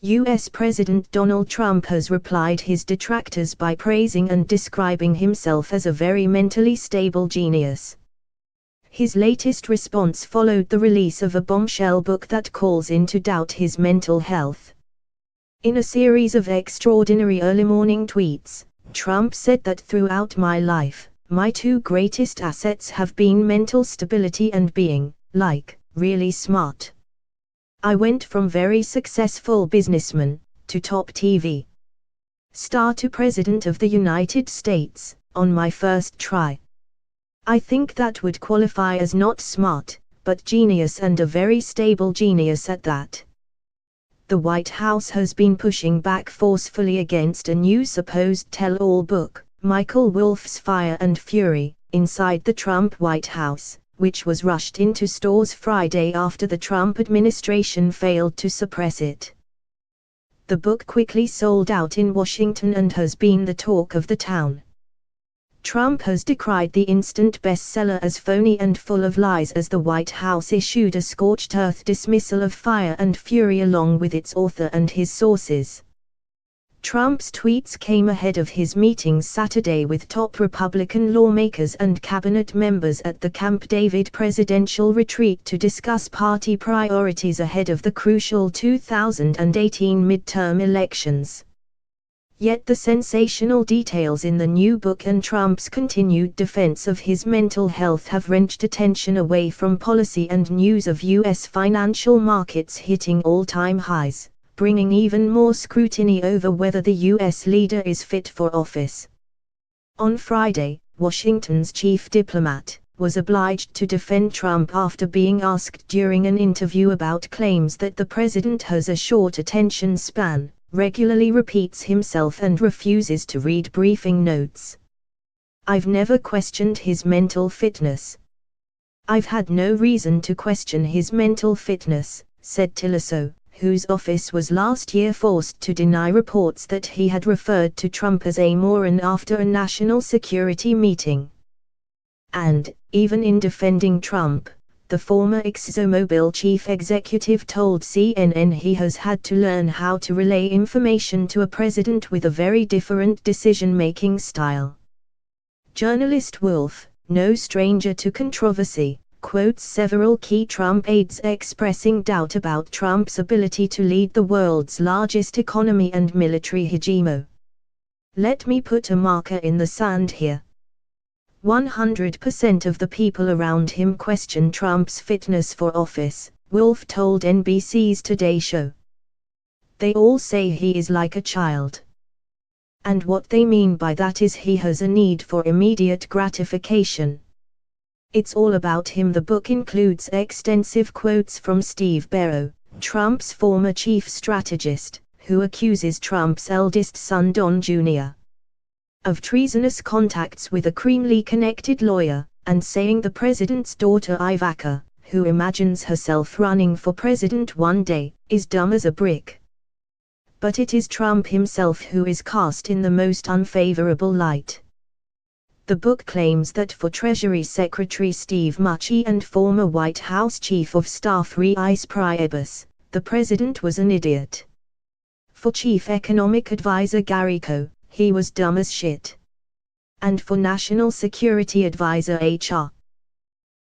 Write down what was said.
U.S. President Donald Trump has replied his detractors by praising and describing himself as a very mentally stable genius. His latest response followed the release of a bombshell book that calls into doubt his mental health. In a series of extraordinary early morning tweets, Trump said that throughout my life, my two greatest assets have been mental stability and being, really smart. I went from very successful businessman, to top TV star to President of the United States, on my first try. I think that would qualify as not smart, but genius, and a very stable genius at that. The White House has been pushing back forcefully against a new supposed tell-all book, Michael Wolff's Fire and Fury, Inside the Trump White House, which was rushed into stores Friday after the Trump administration failed to suppress it. The book quickly sold out in Washington and has been the talk of the town. Trump has decried the instant bestseller as phony and full of lies as the White House issued a scorched earth dismissal of Fire and Fury along with its author and his sources. Trump's tweets came ahead of his meetings Saturday with top Republican lawmakers and cabinet members at the Camp David presidential retreat to discuss party priorities ahead of the crucial 2018 midterm elections. Yet the sensational details in the new book and Trump's continued defense of his mental health have wrenched attention away from policy and news of U.S. financial markets hitting all-time highs, bringing even more scrutiny over whether the U.S. leader is fit for office. On Friday, Washington's chief diplomat was obliged to defend Trump after being asked during an interview about claims that the president has a short attention span, regularly repeats himself and refuses to read briefing notes. I've never questioned his mental fitness. I've had no reason to question his mental fitness, said Tillerson, whose office was last year forced to deny reports that he had referred to Trump as a moron after a national security meeting. And, even in defending Trump, the former ExxonMobil chief executive told CNN he has had to learn how to relay information to a president with a very different decision-making style. Journalist Wolff, no stranger to controversy, quotes several key Trump aides expressing doubt about Trump's ability to lead the world's largest economy and military hegemony. Let me put a marker in the sand here. 100% of the people around him question Trump's fitness for office, Wolff told NBC's Today Show. They all say he is like a child. And what they mean by that is he has a need for immediate gratification. It's all about him. The book includes extensive quotes from Steve Barrow, Trump's former chief strategist, who accuses Trump's eldest son Don Jr. of treasonous contacts with a creamily connected lawyer, and saying the president's daughter Ivanka, who imagines herself running for president one day, is dumb as a brick. But it is Trump himself who is cast in the most unfavorable light. The book claims that for Treasury Secretary Steve Mnuchin and former White House Chief of Staff Reese Priebus, the president was an idiot. For Chief Economic Advisor Gary Coe, he was dumb as shit. And for National Security Advisor H.R.